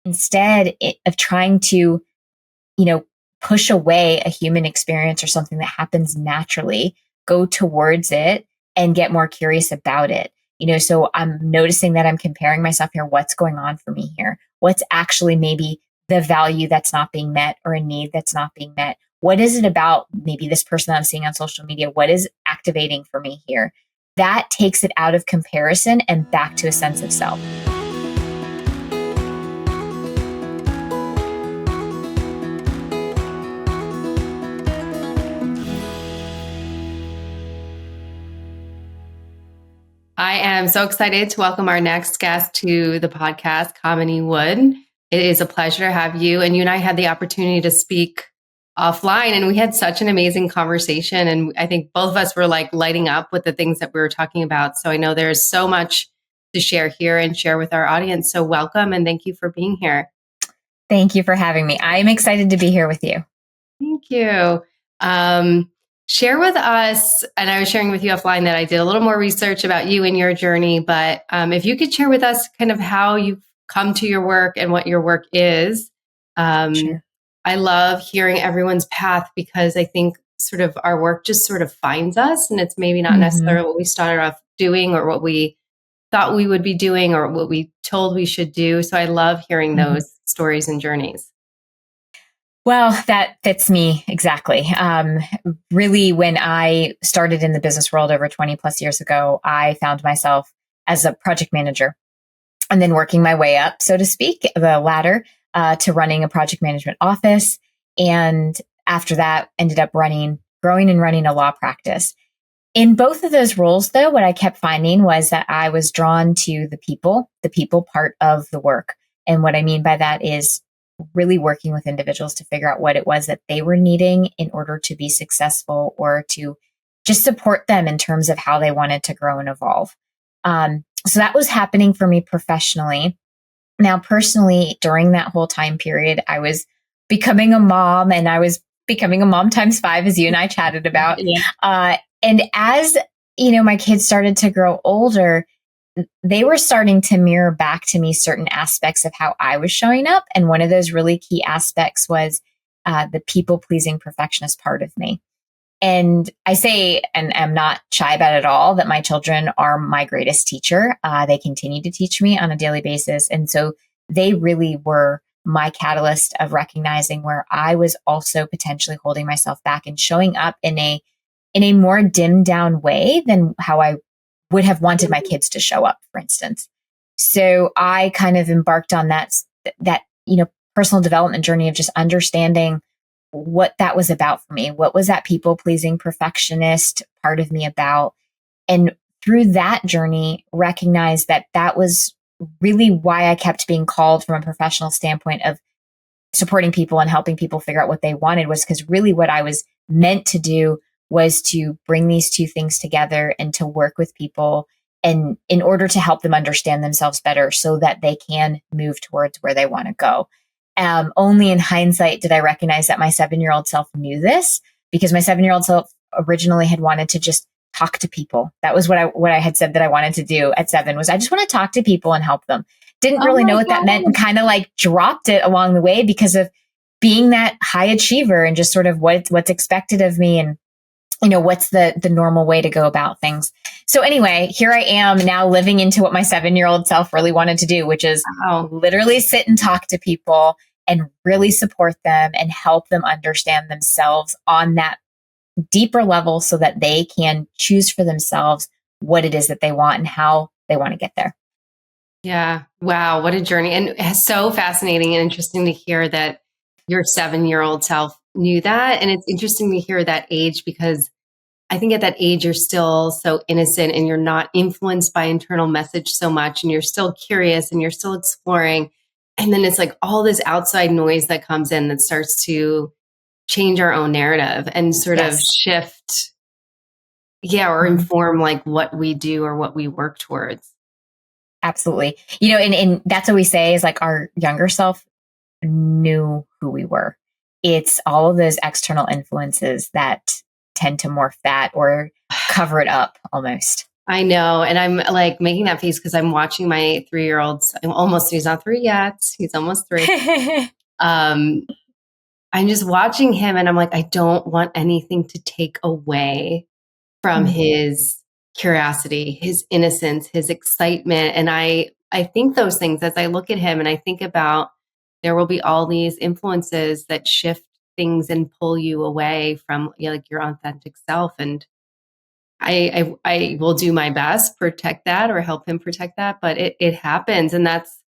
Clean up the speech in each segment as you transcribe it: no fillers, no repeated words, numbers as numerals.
instead of trying to, push away a human experience or something that happens naturally, go towards it and get more curious about it. So I'm noticing that I'm comparing myself here. What's going on for me here? What's actually maybe the value that's not being met or a need that's not being met? What is it about maybe this person that I'm seeing on social media? What is activating for me here? That takes it out of comparison and back to a sense of self. I am so excited to welcome our next guest to the podcast, Kamini Wood. It is a pleasure to have you. And you and I had the opportunity to speak offline, and we had such an amazing conversation. And I think both of us were like lighting up with the things that we were talking about. So I know there's so much to share here and share with our audience. So welcome and thank you for being here. Thank you for having me. I'm excited to be here with you. Thank you. Share with us, and I was sharing with you offline that I did a little more research about you and your journey, but if you could share with us kind of how you've come to your work and what your work is. Sure. I love hearing everyone's path because I think sort of our work just sort of finds us, and it's maybe not necessarily what we started off doing or what we thought we would be doing or what we told we should do. So I love hearing those stories and journeys. Well, that fits me exactly. Really, when I started in the business world over 20 plus years ago, I found myself as a project manager and then working my way up, so to speak, the ladder to running a project management office. And after that, ended up growing and running a law practice. In both of those roles, though, what I kept finding was that I was drawn to the people part of the work. And what I mean by that is really working with individuals to figure out what it was that they were needing in order to be successful or to just support them in terms of how they wanted to grow and evolve. So that was happening for me professionally. Now, personally, during that whole time period, I was becoming a mom, and I was becoming a mom times 5, as you and I chatted about. And as, my kids started to grow older, they were starting to mirror back to me certain aspects of how I was showing up. And one of those really key aspects was the people-pleasing perfectionist part of me. And I say, and I'm not shy about it at all, that my children are my greatest teacher. They continue to teach me on a daily basis. And so they really were my catalyst of recognizing where I was also potentially holding myself back and showing up in a more dimmed down way than how I would have wanted my kids to show up, for instance. So I kind of embarked on that personal development journey of just understanding what that was about for me. What was that people-pleasing perfectionist part of me about? And through that journey, recognized that that was really why I kept being called from a professional standpoint of supporting people and helping people figure out what they wanted, was because really what I was meant to do was to bring these two things together and to work with people and in order to help them understand themselves better so that they can move towards where they want to go. Only in hindsight did I recognize that my 7-year-old self knew this, because my 7-year-old self originally had wanted to just talk to people. That was what I had said that I wanted to do at 7, was I just want to talk to people and help them. Didn't really know what that meant, and kind of like dropped it along the way because of being that high achiever and just sort of what's expected of me and what's the normal way to go about things. So anyway, here I am now living into what my 7-year-old self really wanted to do, which is literally sit and talk to people and really support them and help them understand themselves on that deeper level so that they can choose for themselves what it is that they want and how they want to get there. Yeah. Wow. What a journey. And it's so fascinating and interesting to hear that your 7-year-old self knew that. And it's interesting to hear that age, because I think at that age, you're still so innocent and you're not influenced by internal message so much. And you're still curious and you're still exploring. And then it's like all this outside noise that comes in that starts to change our own narrative and sort of shift, or inform like what we do or what we work towards. Absolutely. And that's what we say is like our younger self knew who we were. It's all of those external influences that tend to morph that or cover it up almost. I know. And I'm like making that face because I'm watching my 3-year-old. He's not 3 yet. He's almost 3. Um, I'm just watching him and I'm like, I don't want anything to take away from Mm, his curiosity, his innocence, his excitement. And I think those things as I look at him and I think about there will be all these influences that shift things and pull you away from like your authentic self. And I will do my best protect that or help him protect that, but it happens. And that's,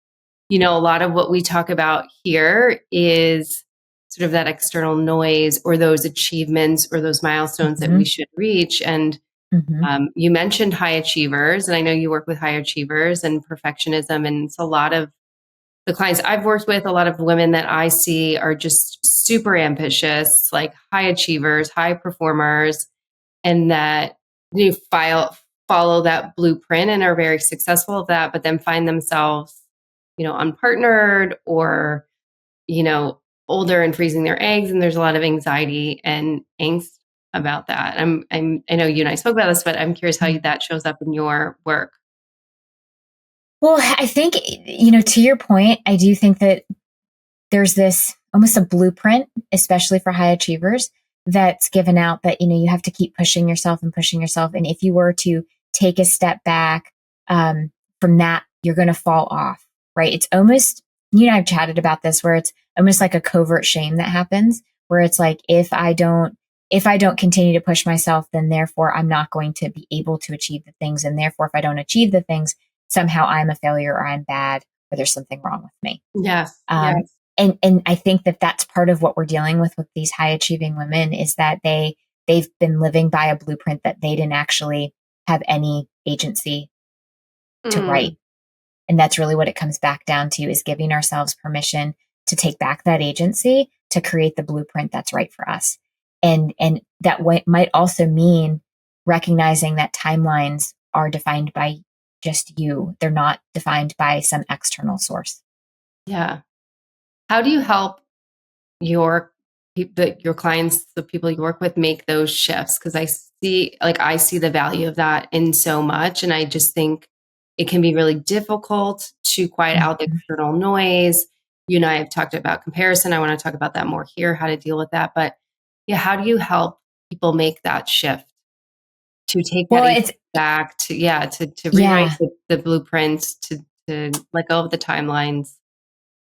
a lot of what we talk about here is sort of that external noise or those achievements or those milestones that we mhm, should reach. And mhm, you mentioned high achievers, and I know you work with high achievers and perfectionism. And it's a lot of the clients I've worked with, a lot of women that I see are just super ambitious, like high achievers, high performers, and that you follow that blueprint and are very successful at that, but then find themselves, unpartnered or, you know, older and freezing their eggs. And there's a lot of anxiety and angst about that. I know you and I spoke about this, but I'm curious how mm. that shows up in your work. Well, I think, to your point, I do think that there's this almost a blueprint, especially for high achievers, that's given out that, you have to keep pushing yourself and pushing yourself. And if you were to take a step back from that, you're going to fall off, right? It's almost, you and I have chatted about this where it's almost like a covert shame that happens where it's like, if I don't continue to push myself, then therefore I'm not going to be able to achieve the things. And therefore, if I don't achieve the things, somehow I'm a failure or I'm bad or there's something wrong with me. Yes. Um, Yes. and I think that that's part of what we're dealing with these high achieving women is that they've been living by a blueprint that they didn't actually have any agency to write. Mm, And that's really what it comes back down to is giving ourselves permission to take back that agency to create the blueprint that's right for us. And that might also mean recognizing that timelines are defined by just you. They're not defined by some external source. yeah. How do you help your your clients, the people you work with, make those shifts? Because I see the value of that in so much, and I just think it can be really difficult to quiet out the Mhm. external noise. You and I have talked about comparison. I want to talk about that more here, how to deal with that. But yeah, how do you help people make that shift to take that Well, agency it's back to rewrite yeah. the blueprints to let go of the timelines?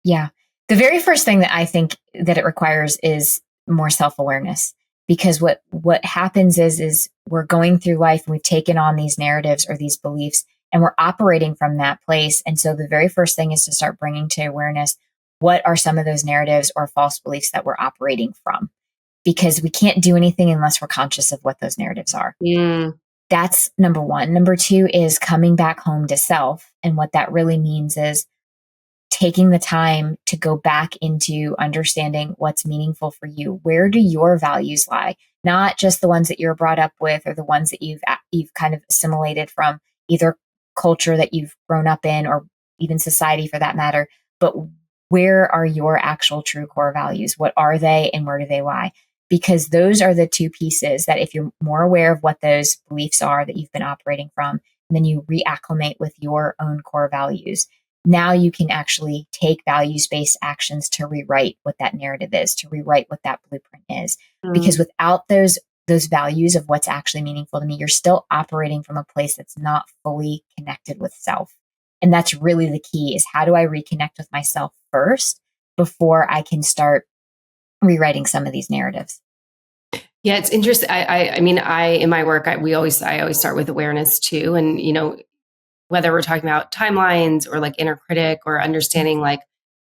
Yeah. The very first thing that I think that it requires is more self-awareness because what happens is we're going through life and we've taken on these narratives or these beliefs and we're operating from that place. And so the very first thing is to start bringing to awareness what are some of those narratives or false beliefs that we're operating from because we can't do anything unless we're conscious of what those narratives are. Mm, That's number 1. Number 2 is coming back home to self. And what that really means is taking the time to go back into understanding what's meaningful for you. Where do your values lie? Not just the ones that you're brought up with or the ones that you've kind of assimilated from either culture that you've grown up in or even society for that matter, but where are your actual true core values? What are they and where do they lie? Because those are the two pieces that if you're more aware of what those beliefs are that you've been operating from, and then you reacclimate with your own core values, now you can actually take values based actions to rewrite what that narrative is, to rewrite what that blueprint is. Because mm, without those values of what's actually meaningful to me, you're still operating from a place that's not fully connected with self. And that's really the key is how do I reconnect with myself first before I can start rewriting some of these narratives? yeah, it's interesting. I mean, in my work, I always start with awareness too, and whether we're talking about timelines or like inner critic or understanding like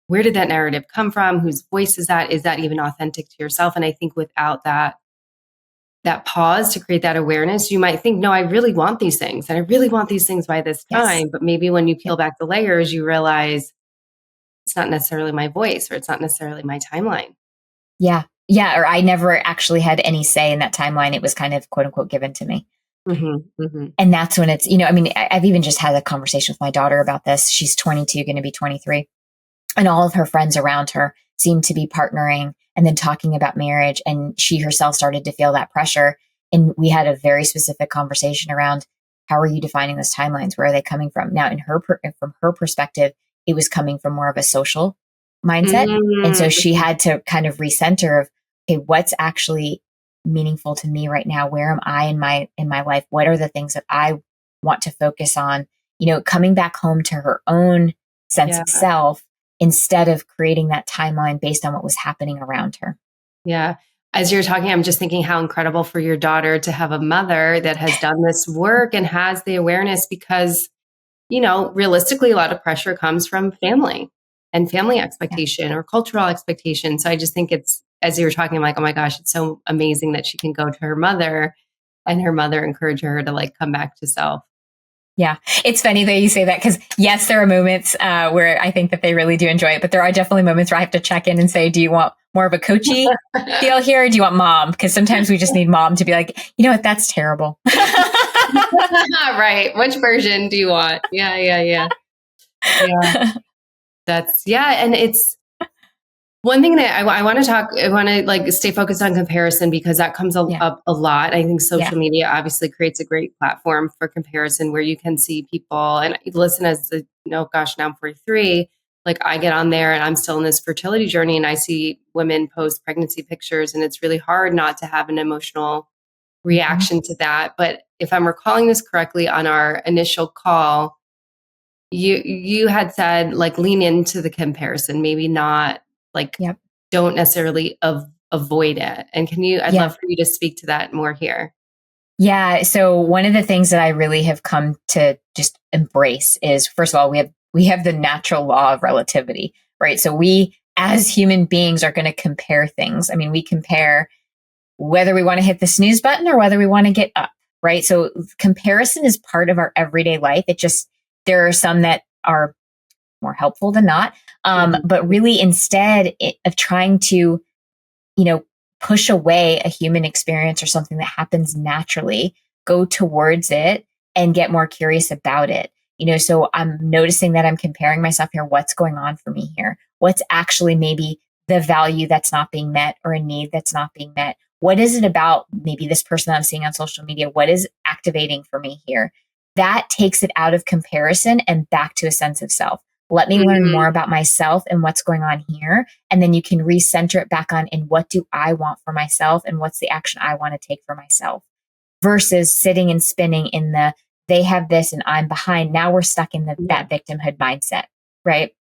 where did that narrative come from, whose voice is that? Is that even authentic to yourself? And I think without that pause to create that awareness, you might think, no, I really want these things, and I really want these things by this Yes. time. But maybe when you Yep. peel back the layers, you realize it's not necessarily my voice or it's not necessarily my timeline. Yeah. Yeah. Or I never actually had any say in that timeline. It was kind of quote unquote given to me. Hmm. Hmm. And that's when it's, I mean, I've even just had a conversation with my daughter about this. She's 22, going to be 23. And all of her friends around her seemed to be partnering and then talking about marriage. And she herself started to feel that pressure. And we had a very specific conversation around how are you defining those timelines? Where are they coming from? Now, from her perspective, it was coming from more of a social mindset. And so she Mm-hmm. had to kind of recenter of, okay, what's actually meaningful to me right now? Where am I in my life? What are the things that I want to focus on? Coming back home to her own sense Yeah. of self instead of creating that timeline based on what was happening around her. Yeah. As you're talking, I'm just thinking how incredible for your daughter to have a mother that has done this work and has the awareness because, realistically, a lot of pressure comes from family and family Yeah. expectation or cultural expectation. So I just think it's, as you were talking, I'm like, oh my gosh, it's so amazing that she can go to her mother and her mother encourage her to like come back to self. Yeah, it's funny that you say that because yes, there are moments where I think that they really do enjoy it, but there are definitely moments where I have to check in and say, do you want more of a coachy feel here? Or do you want mom? Because sometimes we just need mom to be like, you know what, that's terrible. Right. Which version do you want? Yeah, yeah, yeah. Yeah. And it's one thing that I want to I want to like stay focused on comparison because that comes Yeah, up a lot. I think yeah, social media obviously creates a great platform for comparison where you can see people and listen as the, gosh, now I'm 43. Like I get on there and I'm still in this fertility journey and I see women post pregnancy pictures and it's really hard not to have an emotional hmm, reaction to that. But if I'm recalling this correctly on our initial call, you had said like lean into the comparison, maybe not like yep, don't necessarily avoid it. And I'd yeah. love for you to speak to that more here. Yeah. So one of the things that I really have come to just embrace is, first of all, we have the natural law of relativity, right? So we as human beings are going to compare things. I mean, we compare whether we want to hit the snooze button or whether we want to get up, right? So comparison is part of our everyday life. There are some that are more helpful than not. Mhm. But really of trying to, you know, push away a human experience or something that happens naturally, go towards it and get more curious about it. So I'm noticing that I'm comparing myself here. What's going on for me here? What's actually maybe the value that's not being met or a need that's not being met? What is it about maybe this person that I'm seeing on social media? What is activating for me here? That takes it out of comparison and back to a sense of self. Let me learn more Mhm. about myself and what's going on here. And then you can recenter it back on in what do I want for myself and what's the action I want to take for myself versus sitting and spinning in the they have this and I'm behind. Now we're stuck in Yeah. that victimhood mindset, right?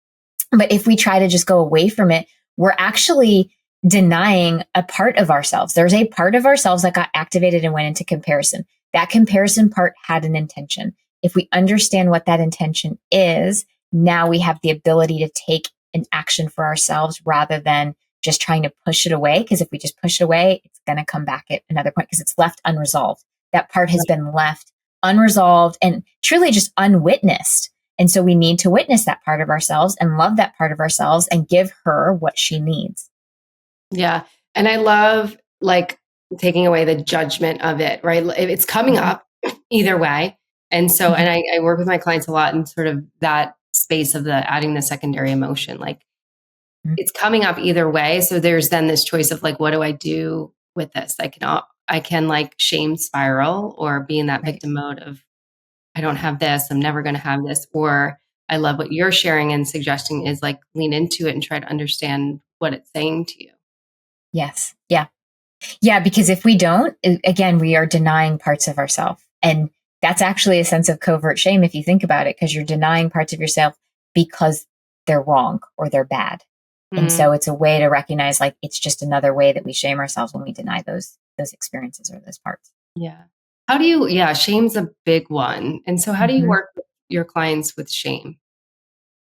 But if we try to just go away from it, we're actually denying a part of ourselves. There's a part of ourselves that got activated and went into comparison. That comparison part had an intention. If we understand what that intention is, now we have the ability to take an action for ourselves rather than just trying to push it away. Because if we just push it away, it's going to come back at another point because it's left unresolved. That part has been left unresolved and truly just unwitnessed. And so we need to witness that part of ourselves and love that part of ourselves and give her what she needs. Yeah. And I love like taking away the judgment of it, right? It's coming Mm-hmm, up either way. And so, mm-hmm, and I work with my clients a lot in sort of that space of the adding the secondary emotion. Like it's coming up either way. So there's then this choice of like, what do I do with this? I can like shame spiral or be in that right. victim mode of, I don't have this, I'm never going to have this. Or I love what you're sharing and suggesting is like lean into it and try to understand what it's saying to you. Yes. Yeah. Yeah. Because if we don't, again, we are denying parts of ourselves. And that's actually a sense of covert shame if you think about it, because you're denying parts of yourself because they're wrong or they're bad. And Mm, so it's a way to recognize like it's just another way that we shame ourselves when we deny those experiences or those parts. yeah. Shame's a big one. And so how do you Mm-hmm. work with your clients with shame?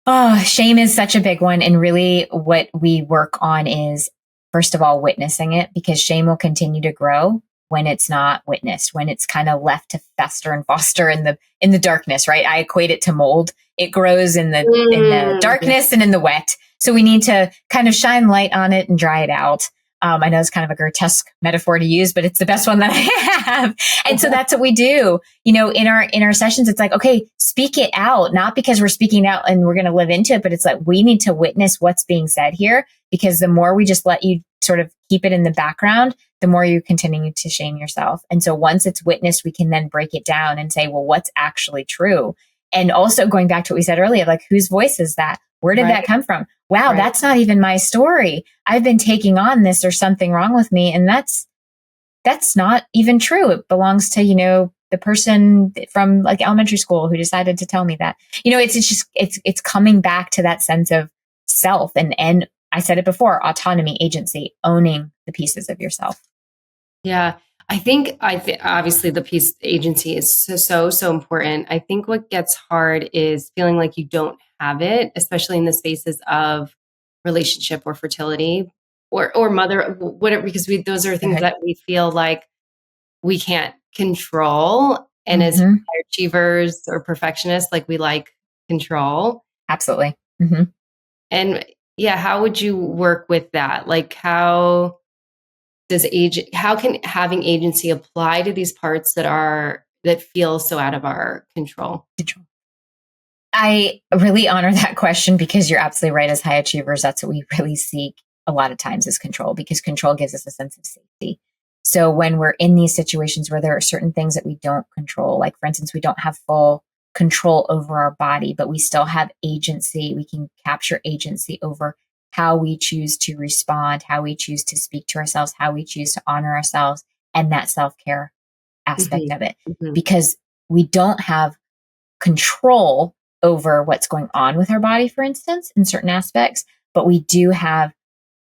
Oh, shame is such a big one. And really, what we work on is, first of all, witnessing it because shame will continue to grow when it's not witnessed, when it's kind of left to fester and foster in the darkness, right? I equate it to mold. It grows in the Yeah. darkness and in the wet. So we need to kind of shine light on it and dry it out. I know it's kind of a grotesque metaphor to use, but it's the best one that I have. And so that's what we do, in our sessions. It's like, okay, speak it out, not because we're speaking out and we're going to live into it, but it's like, we need to witness what's being said here, because the more we just let you sort of keep it in the background, the more you continue to shame yourself. And so once it's witnessed, we can then break it down and say, well, what's actually true? And also going back to what we said earlier, like, whose voice is that? Where did that come from? Wow, that's not even my story. I've been taking on this. There's something wrong with me. And that's not even true. It belongs to, the person from like elementary school who decided to tell me that. It's coming back to that sense of self. And I said it before, autonomy, agency, owning the pieces of yourself. Yeah. I think obviously the piece agency is so important. I think what gets hard is feeling like you don't have it, especially in the spaces of relationship or fertility or mother, whatever, because those are things that we feel like we can't control. And as high achievers or perfectionists, like, we like control. Absolutely. Mm-hmm. And yeah, how would you work with that? Like, how can having agency apply to these parts that feel so out of our control? I really honor that question, because you're absolutely right. As high achievers, that's what we really seek a lot of times, is control, because control gives us a sense of safety. So when we're in these situations where there are certain things that we don't control, like for instance, we don't have full control over our body, but we still have agency. We can capture agency over how we choose to respond, how we choose to speak to ourselves, how we choose to honor ourselves, and that self-care aspect of it. Because we don't have control over what's going on with our body, for instance, in certain aspects, but we do have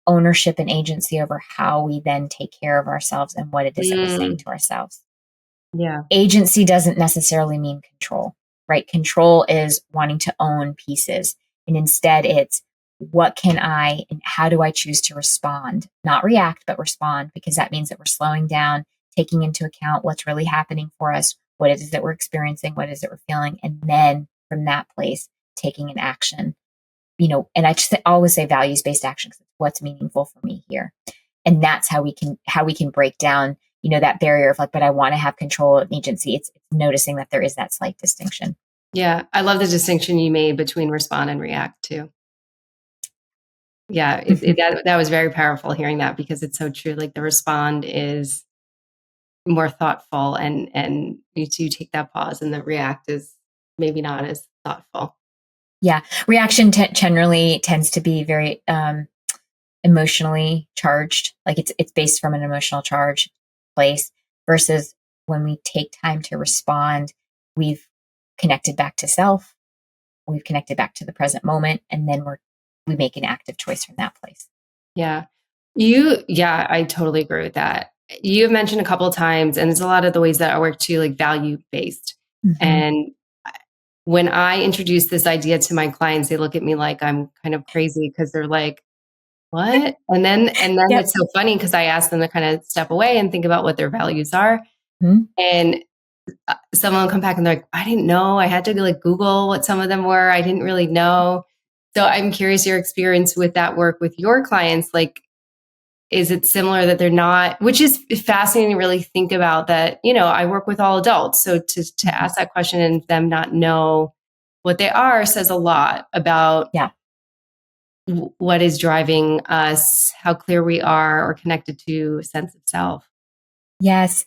ownership and agency over how we then take care of ourselves and what it is that we're saying to ourselves. Yeah. Agency doesn't necessarily mean control, right? Control is wanting to own pieces. And instead it's, what can I and how do I choose to respond? Not react, but respond, because that means that we're slowing down, taking into account what's really happening for us, what it is that we're experiencing, what it is that we're feeling, and then from that place, taking an action. And I just always say values-based action, because it's what's meaningful for me here. And that's how we can break down, that barrier of like, but I want to have control and agency. It's noticing that there is that slight distinction. Yeah. I love the distinction you made between respond and react too. Yeah. That was very powerful hearing that, because it's so true. Like, the respond is more thoughtful and you take that pause, and the react is maybe not as thoughtful. Yeah. Reaction generally tends to be very emotionally charged. Like, it's based from an emotional charge place, versus when we take time to respond, we've connected back to self, we've connected back to the present moment, and then we make an active choice from that place. Yeah. I totally agree with that. You have mentioned a couple of times, and it's a lot of the ways that I work too, like value based. And when I introduce this idea to my clients, they look at me like I'm kind of crazy, because they're like, what? And then Yep. it's so funny, because I ask them to kind of step away and think about what their values are. And someone will come back and they're like, I didn't know. I had to like Google what some of them were. I didn't really know. So I'm curious your experience with that work with your clients. Like, is it similar that they're not, which is fascinating to really think about that, I work with all adults. So to ask that question and them not know what they are says a lot about what is driving us, how clear we are or connected to a sense of self. Yes.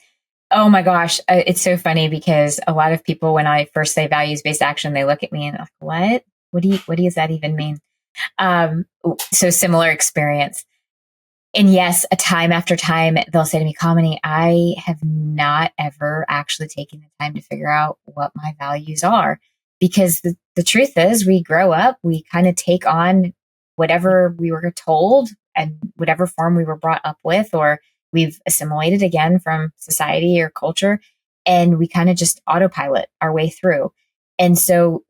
Oh my gosh. It's so funny, because a lot of people, when I first say values-based action, they look at me and like, what? What does that even mean? So similar experience. And yes, a time after time, they'll say to me, Kamini, I have not ever actually taken the time to figure out what my values are. Because the truth is, we grow up, we kind of take on whatever we were told and whatever form we were brought up with, or we've assimilated again from society or culture, and we kind of just autopilot our way through. And so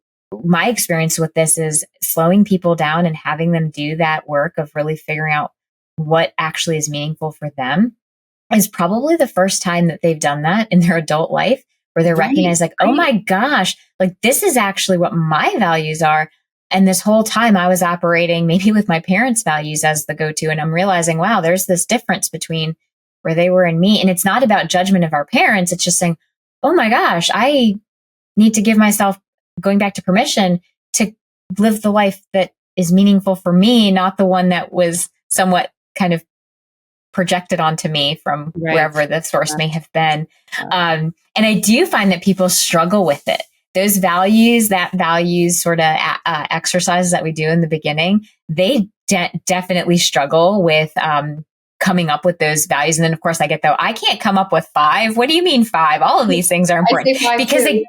my experience with this is slowing people down and having them do that work of really figuring out what actually is meaningful for them is probably the first time that they've done that in their adult life, where they're recognized like, oh my gosh, like this is actually what my values are. And this whole time I was operating maybe with my parents' values as the go-to. And I'm realizing, wow, there's this difference between where they were and me. And it's not about judgment of our parents. It's just saying, oh my gosh, I need to give myself, going back to permission, to live the life that is meaningful for me, not the one that was somewhat kind of projected onto me from Right. wherever the source Yeah. may have been. Yeah. And I do find that people struggle with it. Those values sort of exercises that we do in the beginning, they definitely struggle with coming up with those values. And then, of course, I get, though, I can't come up with 5. What do you mean 5? All of these things are I important say 5 because too.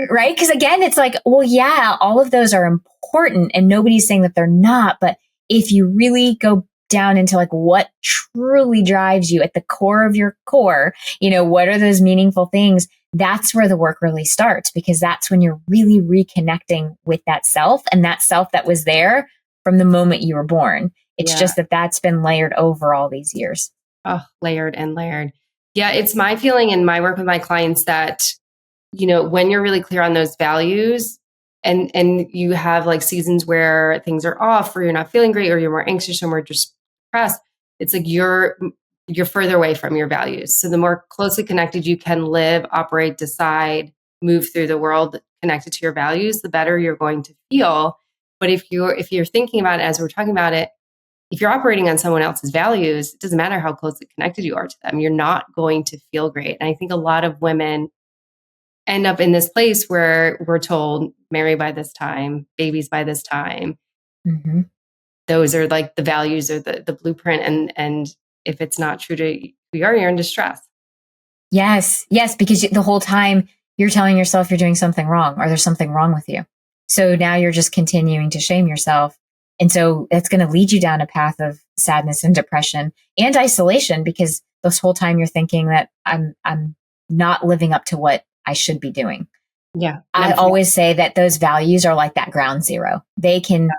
right? Because again, it's like, well, yeah, all of those are important and nobody's saying that they're not. But if you really go down into like what truly drives you at the core of your core, what are those meaningful things? That's where the work really starts, because that's when you're really reconnecting with that self, and that self that was there from the moment you were born. It's Yeah. just that that's been layered over all these years. Oh, layered and layered. Yeah, it's my feeling in my work with my clients that, when you're really clear on those values, and you have like seasons where things are off, or you're not feeling great, or you're more anxious or more just depressed, it's like you're further away from your values. So the more closely connected you can live, operate, decide, move through the world connected to your values, the better you're going to feel. But if you're thinking about it as we're talking about it, if you're operating on someone else's values, it doesn't matter how closely connected you are to them, you're not going to feel great. And I think a lot of women end up in this place where we're told, marry by this time, babies by this time. Mm-hmm. Those are like the values or the blueprint. And if it's not true to who you are, you're in distress. Yes, yes, because the whole time you're telling yourself you're doing something wrong or there's something wrong with you. So now you're just continuing to shame yourself. And so it's going to lead you down a path of sadness and depression and isolation, because this whole time you're thinking that I'm not living up to what I should be doing. Yeah. And I always say that those values are like that ground zero. They can,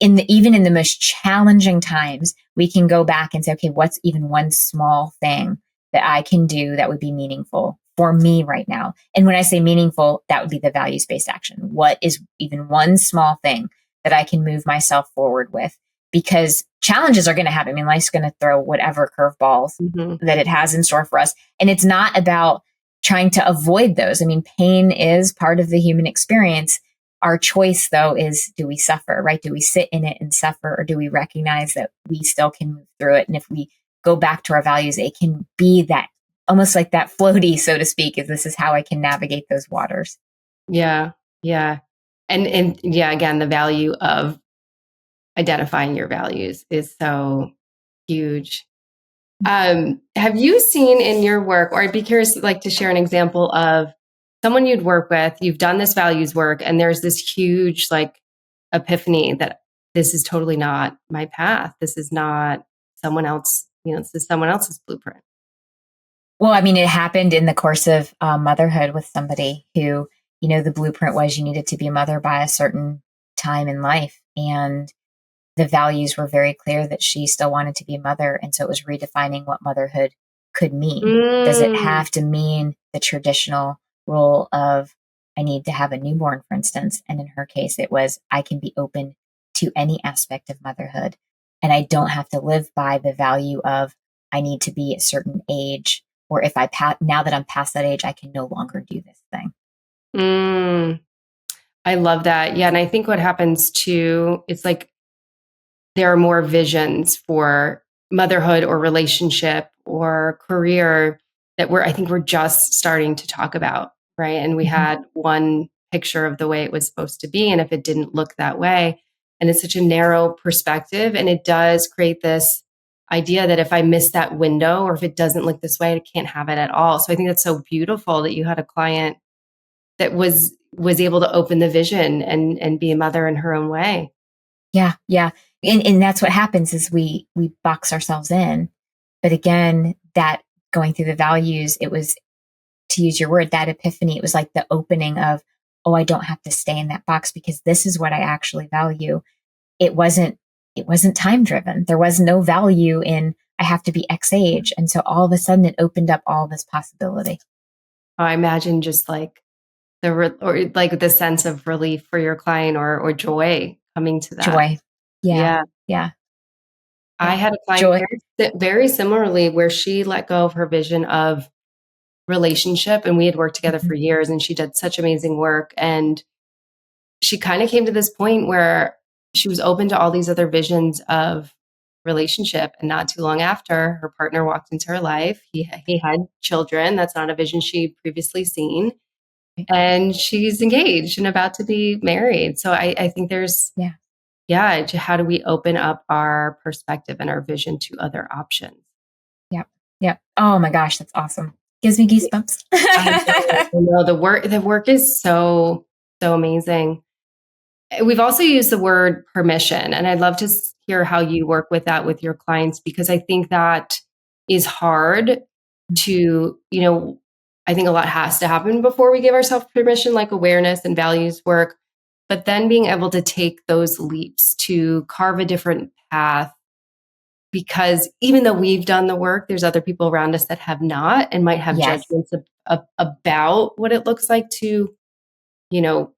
even in the most challenging times, we can go back and say, okay, what's even one small thing that I can do that would be meaningful for me right now? And when I say meaningful, that would be the values-based action. What is even one small thing that I can move myself forward with? Because challenges are going to happen. I mean, life's going to throw whatever curveballs that it has in store for us. And it's not about trying to avoid those. I mean, pain is part of the human experience. Our choice, though, is, do we suffer, right? Do we sit in it and suffer, or do we recognize that we still can move through it? And if we go back to our values, it can be that almost like that floaty, so to speak, if this is how I can navigate those waters. Yeah. Yeah. And yeah, again, the value of identifying your values is so huge. Have you seen in your work, or I'd be curious, like, to share an example of someone you'd work with, you've done this values work, and there's this huge like epiphany that this is totally not my path. This is not someone else, this is someone else's blueprint. Well, I mean, it happened in the course of motherhood with somebody who, the blueprint was you needed to be a mother by a certain time in life. And the values were very clear that she still wanted to be a mother. And so it was redefining what motherhood could mean. Does it Mm, have to mean the traditional role of, I need to have a newborn, for instance? And in her case, it was, I can be open to any aspect of motherhood. And I don't have to live by the value of, I need to be a certain age, or if now that I'm past that age, I can no longer do this thing. mm, I love that. Yeah. And I think what happens too, it's like there are more visions for motherhood or relationship or career that I think we're just starting to talk about, right? And we Mhm. had one picture of the way it was supposed to be. And if it didn't look that way, and it's such a narrow perspective, and it does create this idea that if I miss that window, or if it doesn't look this way, I can't have it at all. So I think that's so beautiful that you had a client that was able to open the vision and be a mother in her own way. Yeah, yeah. And that's what happens is we box ourselves in. But again, that going through the values, it was, to use your word, that epiphany. It was like the opening of, oh, I don't have to stay in that box because this is what I actually value. It wasn't time driven. There was no value in, I have to be X age. And so all of a sudden it opened up all this possibility. I imagine just like or like the sense of relief for your client, or joy coming to that. Joy. Yeah. Yeah. Yeah. I Yeah. had a client Joy. very similarly where she let go of her vision of relationship, and we had worked together Mhm. for years, and she did such amazing work. And she kind of came to this point where she was open to all these other visions of relationship. And not too long after, her partner walked into her life. He had children. That's not a vision she'd previously seen. And she's engaged and about to be married. So I think there's, Yeah. yeah, how do we open up our perspective and our vision to other options? Yep. Yep. Oh my gosh, that's awesome. Gives me goosebumps. I know the work is so amazing. We've also used the word permission, and I'd love to hear how you work with that with your clients, because I think that is hard to, I think a lot has to happen before we give ourselves permission, like awareness and values work, but then being able to take those leaps to carve a different path, because even though we've done the work, there's other people around us that have not and might have Yes. judgments about what it looks like to, you know,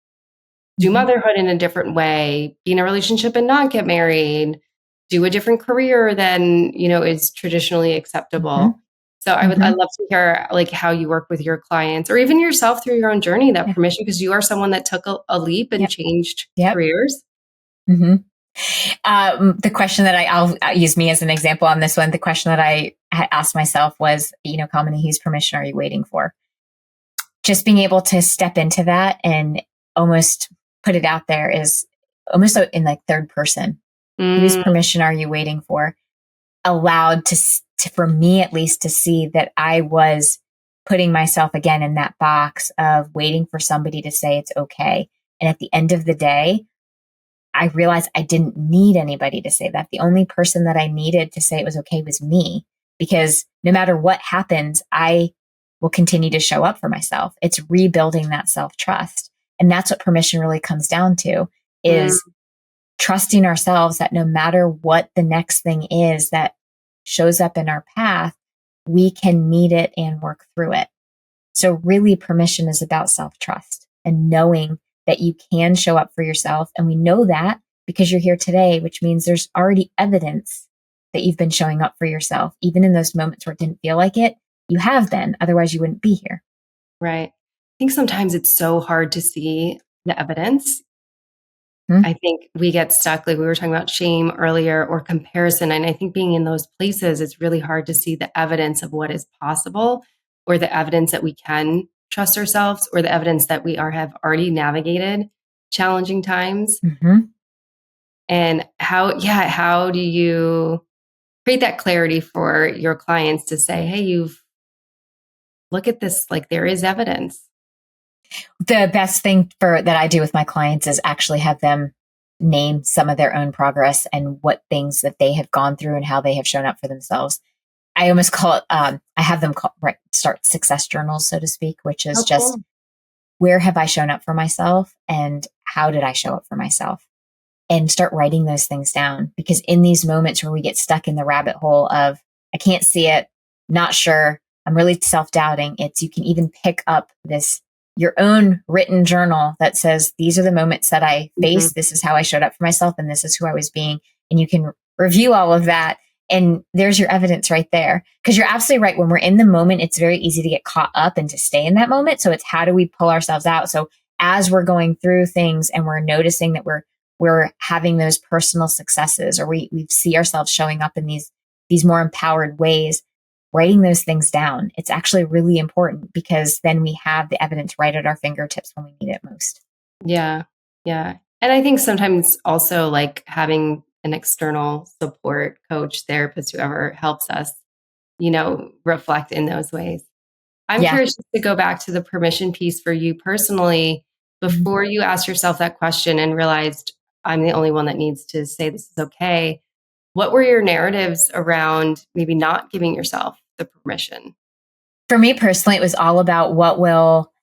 do Mhm. motherhood in a different way, be in a relationship and not get married, do a different career than, is traditionally acceptable. Mhm. So I Mhm. love to hear like how you work with your clients or even yourself through your own journey, that Yeah. permission, because you are someone that took a leap and Yep. changed Yep. careers. Mhm. The question that I'll use me as an example on this one. The question that I asked myself was, Kamini, whose permission are you waiting for? Just being able to step into that and almost put it out there is almost in like third person. Whose Mm, permission are you waiting for? Allowed for me at least, to see that I was putting myself again in that box of waiting for somebody to say it's okay. And at the end of the day, I realized I didn't need anybody to say that. The only person that I needed to say it was okay was me, because no matter what happens, I will continue to show up for myself. It's rebuilding that self trust. And that's what permission really comes down to, mm, is trusting ourselves that no matter what the next thing is that shows up in our path, we can meet it and work through it. So really, permission is about self-trust and knowing that you can show up for yourself. And we know that because you're here today, which means there's already evidence that you've been showing up for yourself. Even in those moments where it didn't feel like it, you have been. Otherwise, you wouldn't be here. right. I think sometimes it's so hard to see the evidence. Hmm? I think we get stuck, like we were talking about shame earlier, or comparison. And I think being in those places, it's really hard to see the evidence of what is possible, or the evidence that we can trust ourselves, or the evidence that we have already navigated challenging times. Mm-hmm. And how do you create that clarity for your clients to say, hey, look at this, like there is evidence. The best thing that I do with my clients is actually have them name some of their own progress and what things that they have gone through and how they have shown up for themselves. I almost call it, I have them start success journals, so to speak, which is Oh, just, cool. where have I shown up for myself and how did I show up for myself? And start writing those things down, because in these moments where we get stuck in the rabbit hole of, I can't see it, not sure, I'm really self-doubting, you can even pick up your own written journal that says, these are the moments that I Mhm. faced, this is how I showed up for myself, and this is who I was being. And you can review all of that, and there's your evidence right there. Because you're absolutely right, when we're in the moment, it's very easy to get caught up and to stay in that moment. So it's, how do we pull ourselves out? So as we're going through things and we're noticing that we're having those personal successes, or we see ourselves showing up in these more empowered ways, writing those things down, it's actually really important, because then we have the evidence right at our fingertips when we need it most. Yeah. Yeah. And I think sometimes also like having an external support coach, therapist, whoever helps us, reflect in those ways. I'm Yeah. curious just to go back to the permission piece for you personally. Mhm. Before you asked yourself that question and realized I'm the only one that needs to say this is okay, what were your narratives around maybe not giving yourself the permission? For me personally, it was all about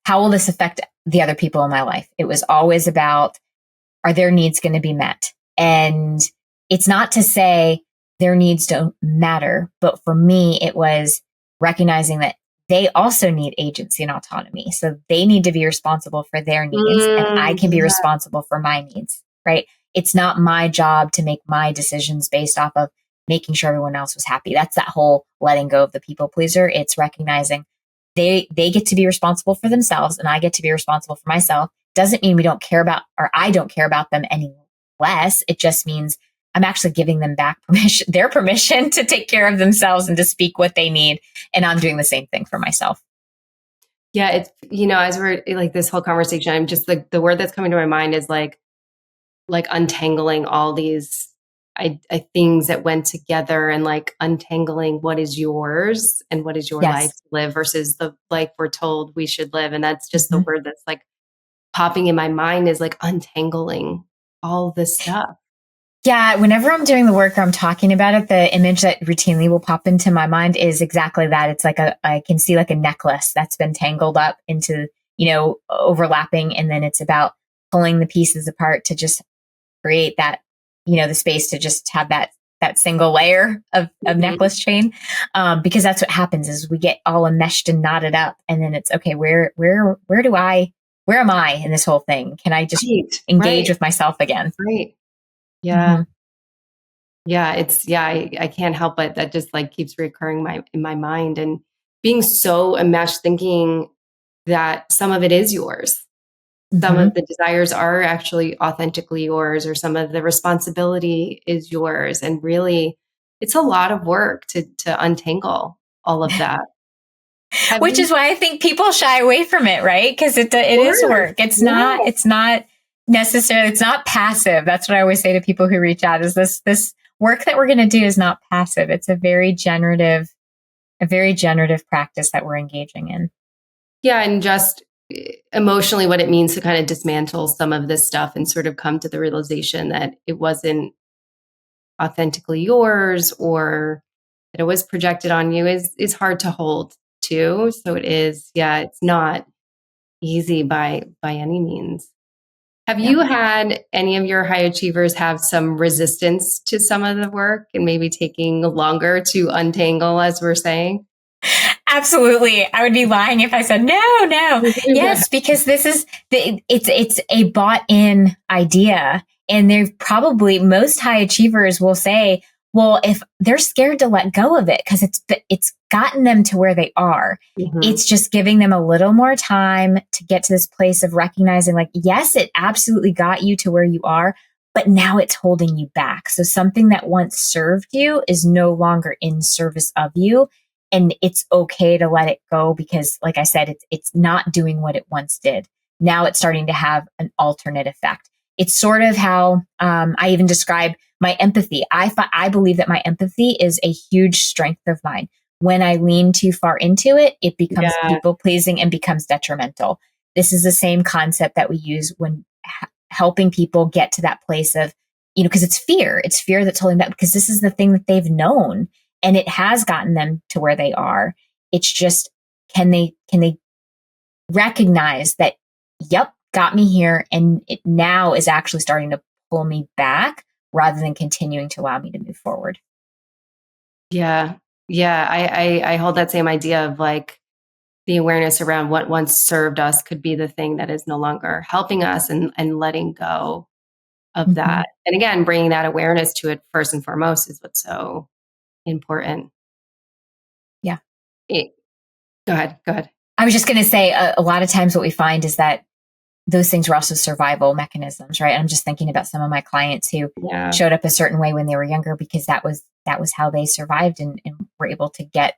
how will this affect the other people in my life? It was always about, are their needs going to be met? And it's not to say their needs don't matter, but for me, it was recognizing that they also need agency and autonomy. So they need to be responsible for their needs, and I can be Yeah. responsible for my needs, right? it's not my job to make my decisions based off of making sure everyone else was happy. That's that whole letting go of the people pleaser. It's recognizing they get to be responsible for themselves and I get to be responsible for myself. Doesn't mean we don't care about, or I don't care about them any less. It just means I'm actually giving them back permission, their permission to take care of themselves and to speak what they need. And I'm doing the same thing for myself. Yeah, it's, as we're like this whole conversation, I'm just like, the word that's coming to my mind is like untangling all these things that went together, and like untangling what is yours and what is your life Yes. to live versus the life we're told we should live. And that's just the Mhm. word that's like popping in my mind, is like untangling all this stuff. Yeah, whenever I'm doing the work or I'm talking about it, the image that routinely will pop into my mind is exactly that. It's like I can see like a necklace that's been tangled up into, overlapping. And then it's about pulling the pieces apart to just create that, the space to just have that single layer of Mhm. necklace chain. Because that's what happens is we get all enmeshed and knotted up. And then it's okay, where am I in this whole thing? Can I just Right, engage right, with myself again? right. Yeah. Mm-hmm. Yeah, I can't help it. That just like keeps recurring in my mind, and being so enmeshed, thinking that some of it is yours. Some Mm-hmm. of the desires are actually authentically yours, or some of the responsibility is yours. And really, it's a lot of work to untangle all of that. Have Which you? is why I think people shy away from it, right? Because it is Work. work. It's not Yeah. it's not necessarily, it's not passive. That's what I always say to people who reach out, is this work that we're going to do is not passive. It's a very generative practice that we're engaging in. Yeah, and just emotionally what it means to kind of dismantle some of this stuff and sort of come to the realization that it wasn't authentically yours, or that it was projected on you, is hard to hold too. So it is, yeah, it's not easy by any means. Have Yeah. you had any of your high achievers have some resistance to some of the work and maybe taking longer to untangle, as we're saying? Absolutely. I would be lying if I said no, no. Yeah. Yes, because it's a bought in idea. And they're probably, most high achievers will say, well, if they're scared to let go of it because it's gotten them to where they are. Mhm. It's just giving them a little more time to get to this place of recognizing, like, yes, it absolutely got you to where you are, but now it's holding you back. So something that once served you is no longer in service of you, and it's okay to let it go because, like I said, it's not doing what it once did. Now it's starting to have an alternate effect. It's sort of how I even describe my empathy. I believe that my empathy is a huge strength of mine. When I lean too far into it, it becomes Yeah. people pleasing and becomes detrimental. This is the same concept that we use when helping people get to that place of, because it's fear. It's fear that's holding back, because this is the thing that they've known and it has gotten them to where they are. It's just, can they recognize that, yep, got me here, and it now is actually starting to pull me back rather than continuing to allow me to move forward. Yeah. Yeah. I hold that same idea of like the awareness around what once served us could be the thing that is no longer helping us, and letting go of Mm-hmm. that. And again, bringing that awareness to it first and foremost is what's so important. Yeah. Eh, Go ahead. Go ahead. I was just going to say, a lot of times what we find is that those things were also survival mechanisms, right? I'm just thinking about some of my clients who Yeah. showed up a certain way when they were younger because that was how they survived, and were able to get,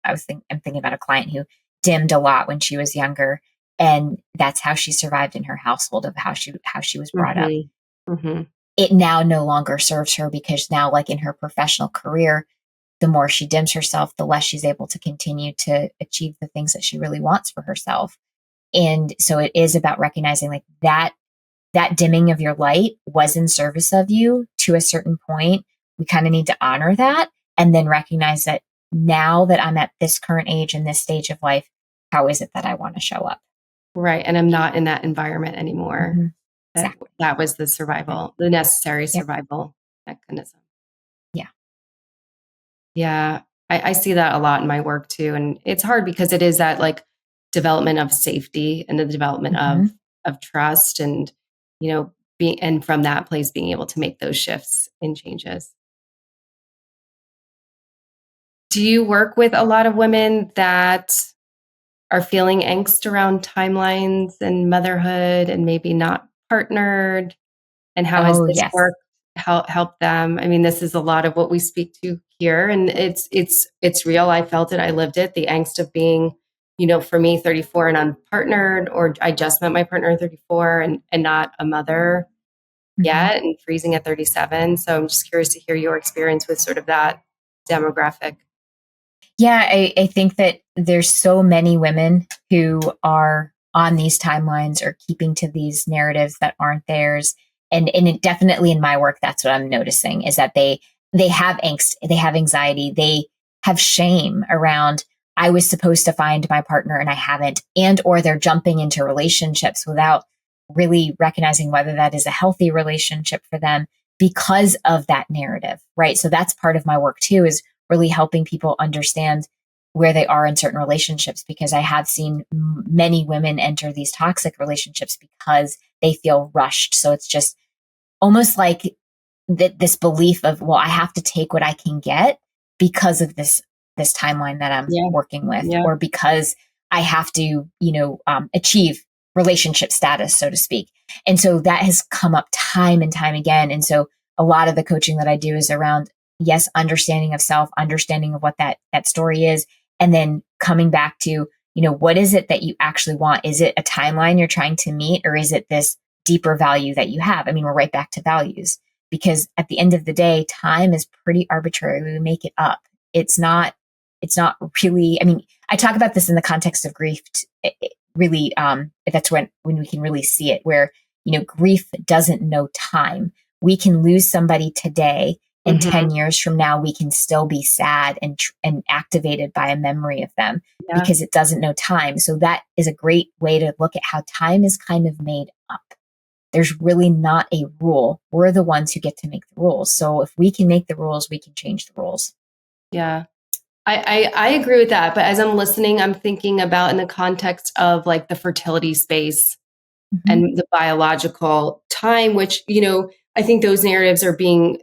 I'm thinking about a client who dimmed a lot when she was younger, and that's how she survived in her household, of how she was brought up. Hmm. Hmm. It now no longer serves her, because now, like in her professional career, the more she dims herself, the less she's able to continue to achieve the things that she really wants for herself. And so it is about recognizing, like, that dimming of your light was in service of you to a certain point. We kind of need to honor that, and then recognize that now that I'm at this current age and this stage of life, how is it that I want to show up? Right. And I'm not in that environment anymore. Mm-hmm. That Exactly. that was the Yep. survival, the necessary Yep. survival mechanism. Yeah. Yeah. I see that a lot in my work too. And it's hard because it is that like development of safety and the development Mm-hmm. of trust, and, and from that place, being able to make those shifts and changes. Do you work with a lot of women that are feeling angst around timelines and motherhood and maybe not partnered? And how has Oh, this yes. work helped them? I mean, this is a lot of what we speak to here, and it's real. I felt it. I lived it. The angst of being, for me, 34 and unpartnered, or I just met my partner at 34 and not a mother Mhm. yet, and freezing at 37. So I'm just curious to hear your experience with sort of that demographic. Yeah, I think that there's so many women who are on these timelines or keeping to these narratives that aren't theirs. And it definitely in my work, that's what I'm noticing is that they have angst, they have anxiety, they have shame around I was supposed to find my partner and I haven't, and or they're jumping into relationships without really recognizing whether that is a healthy relationship for them because of that narrative, right? So that's part of my work too, is really helping people understand where they are in certain relationships, because I have seen many women enter these toxic relationships because they feel rushed. So it's just almost like this belief of, well, I have to take what I can get because of this timeline that I'm Yeah. working with, Yeah. or because I have to, achieve relationship status, so to speak. And so that has come up time and time again. And so a lot of the coaching that I do is around, yes, understanding of self, understanding of what that story is, and then coming back to, what is it that you actually want? Is it a timeline you're trying to meet, or is it this deeper value that you have? I mean, we're right back to values, because at the end of the day, time is pretty arbitrary. We make it up. It's not really, I mean, I talk about this in the context of grief. Really, that's when we can really see it, where, grief doesn't know time. We can lose somebody today, and Hmm. 10 years from now, we can still be sad and activated by a memory of them, Yeah. because it doesn't know time. So that is a great way to look at how time is kind of made up. There's really not a rule. We're the ones who get to make the rules. So if we can make the rules, we can change the rules. Yeah. I agree with that. But as I'm listening, I'm thinking about in the context of like the fertility space Mm-hmm. and the biological time, which, I think those narratives are being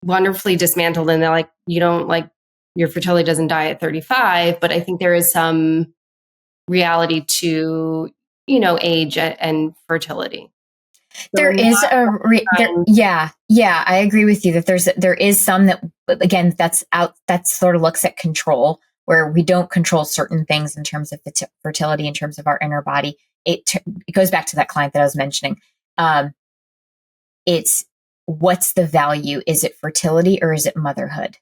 wonderfully dismantled. And they're like, you don't like your fertility doesn't die at 35. But I think there is some reality to, age and fertility. So There in is that a there, time, yeah, I agree with you that there is some that, again, that sort of looks at control, where we don't control certain things in terms of fertility, in terms of our inner body. It goes back to that client that I was mentioning. Um, it's what's the value? Is it fertility or is it motherhood?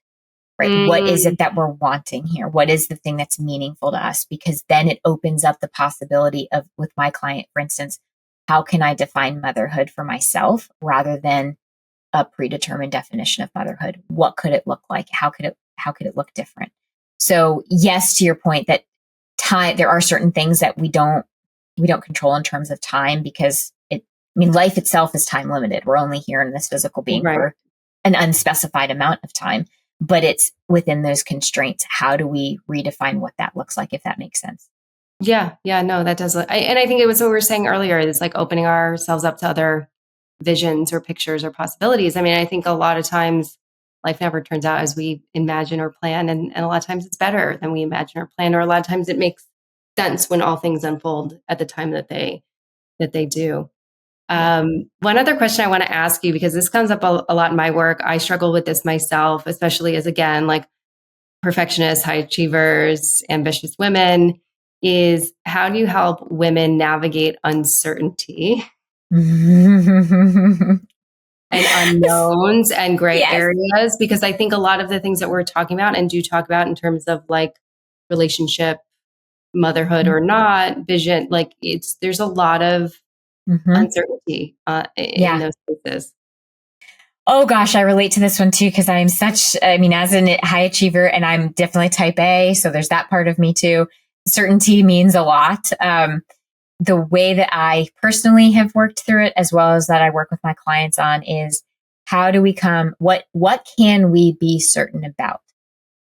Right? What is mm, it that we're wanting here? What is the thing that's meaningful to us? Because then it opens up the possibility of, with my client, for instance, how can I define motherhood for myself rather than a predetermined definition of motherhood? What could it look like? How could it look different? So yes, to your point that time, there are certain things that we don't control in terms of time, because I mean, life itself is time limited. We're only here in this physical being right. for an unspecified amount of time, but it's within those constraints. How do we redefine what that looks like, if that makes sense? Yeah. Yeah. No, that does. And I think it was what we were saying earlier. It's like opening ourselves up to other visions or pictures or possibilities. I mean, I think a lot of times life never turns out as we imagine or plan. And a lot of times it's better than we imagine or plan, or a lot of times it makes sense when all things unfold at the time that they do. Yeah. One other question I want to ask you, because this comes up a lot in my work. I struggle with this myself, especially as, again, like perfectionists, high achievers, ambitious women, is how do you help women navigate uncertainty and unknowns and gray Yes. areas? Because I think a lot of the things that we're talking about and do talk about in terms of like relationship, motherhood or not, vision, like there's a lot of Mm-hmm. uncertainty in Yeah. those cases. Oh gosh, I relate to this one too, because I mean, as a high achiever, and I'm definitely type A, so there's that part of me too. Certainty means a lot. The way that I personally have worked through it, as well as that I work with my clients on, is how do we what can we be certain about?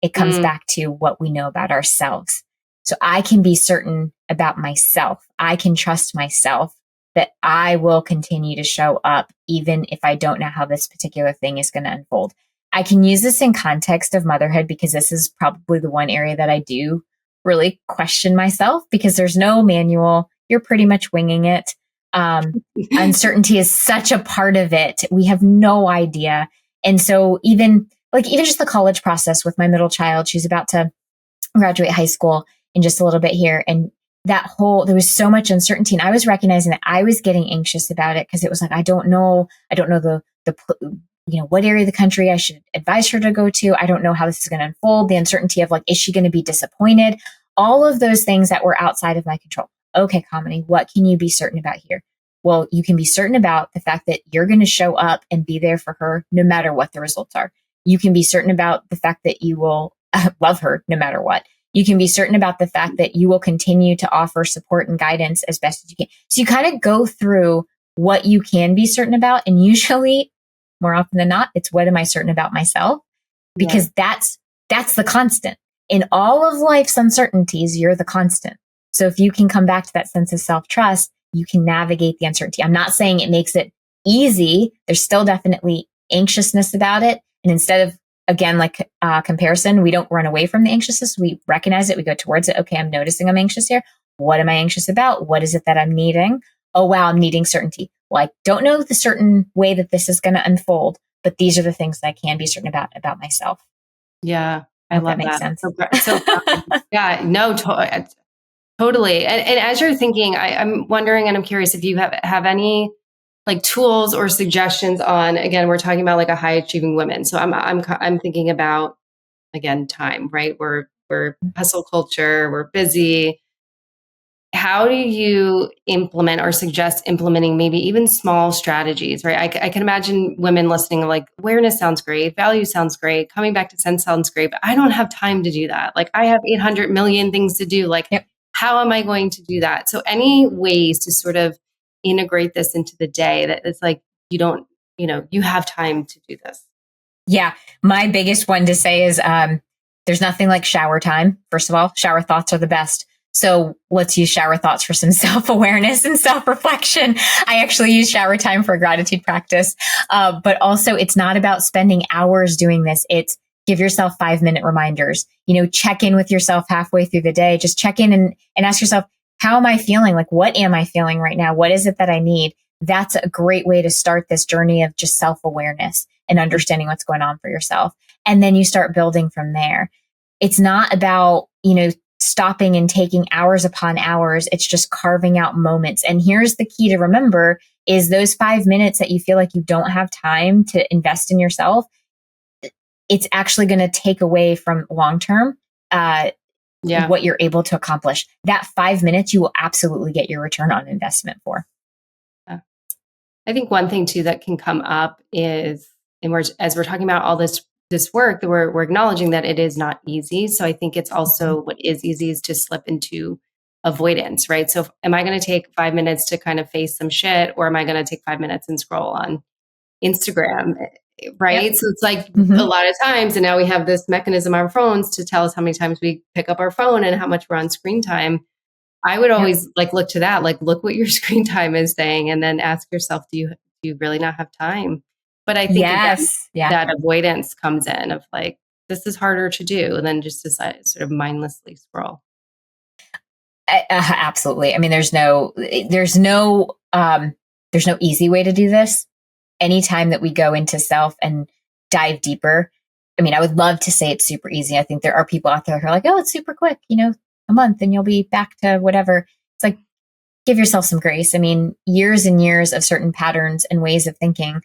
It comes Mm, back to what we know about ourselves. So I can be certain about myself. I can trust myself that I will continue to show up even if I don't know how this particular thing is going to unfold. I can use this in context of motherhood because this is probably the one area that I do really question myself because there's no manual. You're pretty much winging it. Uncertainty is such a part of it. We have no idea. And so even just the college process with my middle child, she's about to graduate high school in just a little bit here. And there was so much uncertainty. And I was recognizing that I was getting anxious about it because it was like, I don't know what area of the country I should advise her to go to. I don't know how this is going to unfold. The uncertainty of like, is she going to be disappointed? All of those things that were outside of my control. Okay, Kamini, what can you be certain about here? Well, you can be certain about the fact that you're going to show up and be there for her no matter what the results are. You can be certain about the fact that you will love her no matter what. You can be certain about the fact that you will continue to offer support and guidance as best as you can. So you kind of go through what you can be certain about. And usually, more often than not, it's what am I certain about myself? Because that's the constant. In all of life's uncertainties, you're the constant. So if you can come back to that sense of self-trust, you can navigate the uncertainty. I'm not saying it makes it easy. There's still definitely anxiousness about it. And instead of, again, like comparison, we don't run away from the anxiousness. We recognize it. We go towards it. Okay, I'm noticing I'm anxious here. What am I anxious about? What is it that I'm needing? Oh, wow, I'm needing certainty. Well, I don't know the certain way that this is going to unfold, but these are the things that I can be certain about myself. Yeah, I hope love that makes that. sense. Yeah, no, totally. And as you're thinking, I'm wondering, and I'm curious if you have any like tools or suggestions on. Again, we're talking about like a high achieving woman. So I'm thinking about again time, right? We're hustle culture. We're busy. How do you implement or suggest implementing maybe even small strategies, right? I can imagine women listening like awareness sounds great, value sounds great, coming back to sense sounds great, but I don't have time to do that. Like I have 800 million things to do. Like, Yep. how am I going to do that? So any ways to sort of integrate this into the day that it's like, you have time to do this. Yeah. My biggest one to say is there's nothing like shower time. First of all, shower thoughts are the best. So let's use shower thoughts for some self-awareness and self-reflection. I actually use shower time for gratitude practice. But also it's not about spending hours doing this. It's give yourself 5-minute reminders, check in with yourself halfway through the day. Just check in and ask yourself, how am I feeling? Like, what am I feeling right now? What is it that I need? That's a great way to start this journey of just self-awareness and understanding what's going on for yourself. And then you start building from there. It's not about, stopping and taking hours upon hours. It's just carving out moments. And here's the key to remember is those 5 minutes that you feel like you don't have time to invest in yourself. It's actually going to take away from long-term, what you're able to accomplish. That 5 minutes, you will absolutely get your return on investment for. I think one thing too that can come up is, and as we're talking about all this work, that we're acknowledging that it is not easy. So I think it's also what is easy is to slip into avoidance, right? So am I going to take 5 minutes to kind of face some shit, or am I going to take 5 minutes and scroll on Instagram, right? Yep. So it's like a lot of times, and now we have this mechanism on our phones to tell us how many times we pick up our phone and how much we're on screen time. I would always look to that, look what your screen time is saying, and then ask yourself, do you really not have time? But I think again, that avoidance comes in of like, this is harder to do than just decide sort of mindlessly scroll. Absolutely. I mean, there's no easy way to do this. Anytime that we go into self and dive deeper, I mean, I would love to say it's super easy. I think there are people out there who are like, oh, it's super quick, a month and you'll be back to whatever. It's like, give yourself some grace. I mean, years and years of certain patterns and ways of thinking,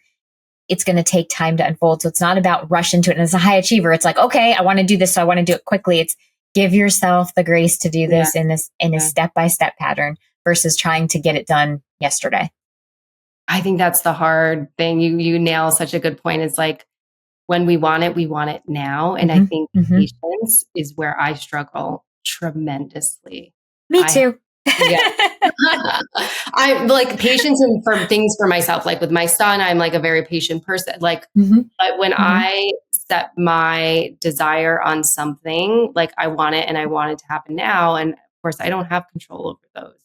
it's going to take time to unfold. So it's not about rush into it. And as a high achiever, it's like, okay, I want to do this. So I want to do it quickly. It's give yourself the grace to do this in a step-by-step pattern versus trying to get it done yesterday. I think that's the hard thing. You nail such a good point. It's like, when we want it now. And I think patience is where I struggle tremendously. Me too. I like patience and for things for myself. Like with my son, I'm like a very patient person. Like, but when I set my desire on something, like I want it and I want it to happen now. And of course I don't have control over those.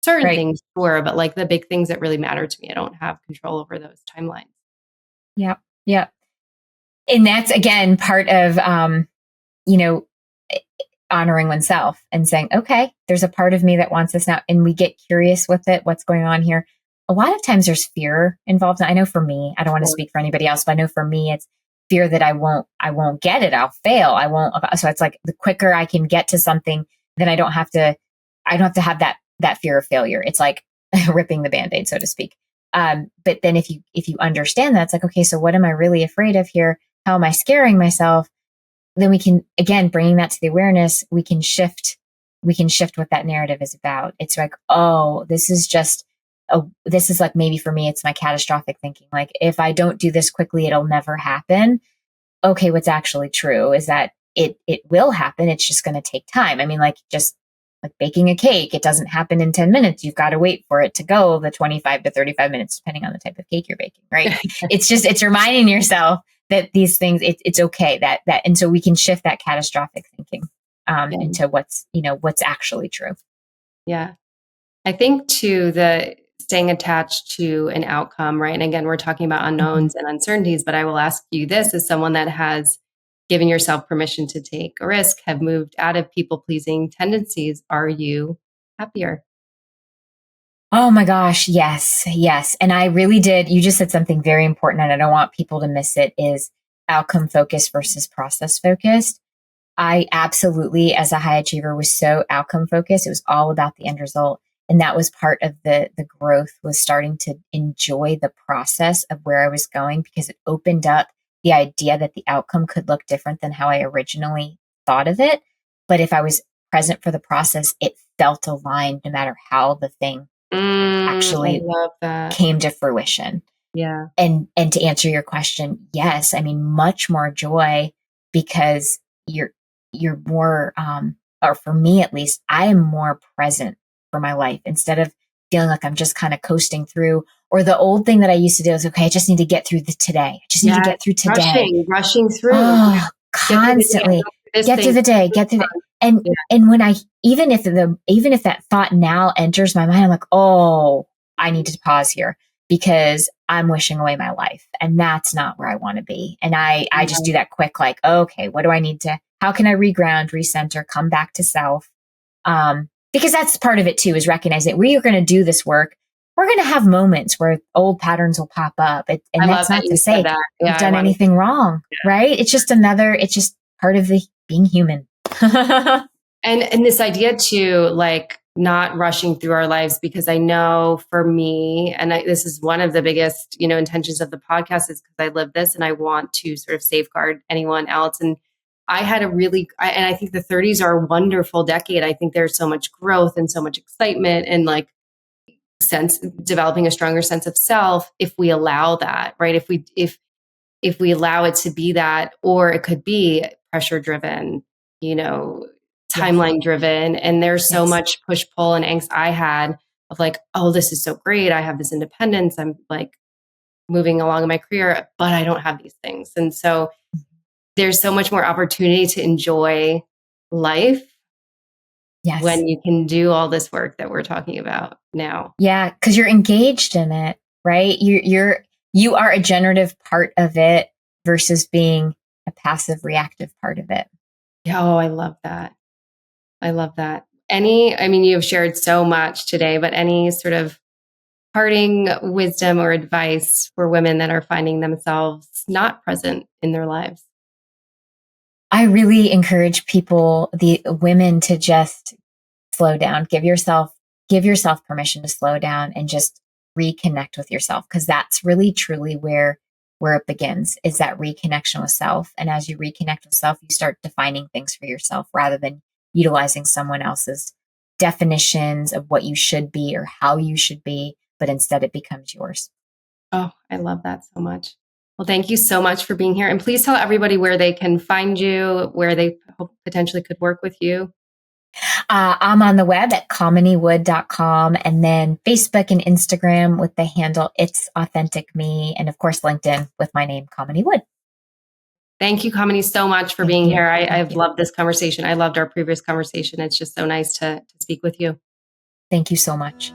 certain Right. things, sure, but like the big things that really matter to me, I don't have control over those timelines. Yep. Yep. And that's again part of, you know, honoring oneself and saying, okay, there's a part of me that wants this now. And we get curious with it. What's going on here? A lot of times there's fear involved. I know for me, I don't want to Sure. speak for anybody else, but I know for me, it's fear that I won't get it. I'll fail. I won't. So it's like the quicker I can get to something, then I don't have to have that fear of failure. It's like ripping the Band-Aid, so to speak. But then if you understand that, it's like, okay, so what am I really afraid of here? How am I scaring myself? Then we can, again, bringing that to the awareness, we can shift what that narrative is about. It's like, oh, this is like, maybe for me, it's my catastrophic thinking. Like, if I don't do this quickly, it'll never happen. Okay. What's actually true is that it will happen. It's just going to take time. I mean, like, just like baking a cake, it doesn't happen in 10 minutes. You've got to wait for it to go the 25 to 35 minutes, depending on the type of cake you're baking, right? It's reminding yourself that these things, it's okay and so we can shift that catastrophic thinking Yeah. into what's actually true. Yeah. I think too, the staying attached to an outcome, right? And again, we're talking about unknowns and uncertainties, but I will ask you this as someone that has given yourself permission to take a risk, have moved out of people pleasing tendencies. Are you happier? Oh my gosh, yes, yes. And I really did. You just said something very important, and I don't want people to miss it, is outcome focused versus process focused. I absolutely, as a high achiever, was so outcome focused. It was all about the end result. And that was part of the growth, was starting to enjoy the process of where I was going, because it opened up the idea that the outcome could look different than how I originally thought of it. But if I was present for the process, it felt aligned no matter how the thing I actually love that. came to fruition. Yeah. And to answer your question, yes, I mean, much more joy, because you're more or for me at least, I am more present for my life, instead of feeling like I'm just kind of coasting through. Or the old thing that I used to do is, okay, I just need to get through the today. I just need to Yeah. get through today. Rushing through. Oh, Get through the day. I constantly go through this get through thing. the day, get through the, and Yeah. and when I even if that thought now enters my mind, I'm like, oh, I need to pause here, because I'm wishing away my life, and that's not where I want to be. And I just do that quick, like, okay, what do I need to? How can I reground, recenter, come back to self? Because that's part of it too, is recognizing we are going to do this work. We're going to have moments where old patterns will pop up, and I love that's that not to you said say that. we've Yeah. I done want anything wrong, to. right? It's just part of the being human. And this idea too, like not rushing through our lives, because I know for me, and this is one of the biggest, intentions of the podcast, is because I live this and I want to sort of safeguard anyone else. And I had and I think the 30s are a wonderful decade. I think there's so much growth and so much excitement and like developing a stronger sense of self if we allow that, right? If we allow it to be that, or it could be pressure driven, you know, Yes. timeline driven. And there's so Yes. much push pull and angst I had of like, oh, this is so great. I have this independence. I'm like moving along in my career, but I don't have these things. And so there's so much more opportunity to enjoy life Yes. when you can do all this work that we're talking about now. Yeah, because you're engaged in it, right? You are a generative part of it versus being a passive reactive part of it. Yeah, oh, I love that. I love that. I mean, you've shared so much today, but any sort of parting wisdom or advice for women that are finding themselves not present in their lives? I really encourage the women, to just slow down. Give yourself permission to slow down and just reconnect with yourself, because that's really truly where it begins, is that reconnection with self. And as you reconnect with self, you start defining things for yourself rather than utilizing someone else's definitions of what you should be or how you should be, but instead it becomes yours. Oh, I love that so much. Well, thank you so much for being here. And please tell everybody where they can find you, where they potentially could work with you. I'm on the web at kaminiwood.com, and then Facebook and Instagram with the handle It's AuthenticMe, and of course LinkedIn with my name, Kamini Wood. Thank you, Kamini, so much for Thank being you. here. Thank I've you. loved this conversation. I loved our previous conversation. It's just so nice to speak with you. Thank you so much.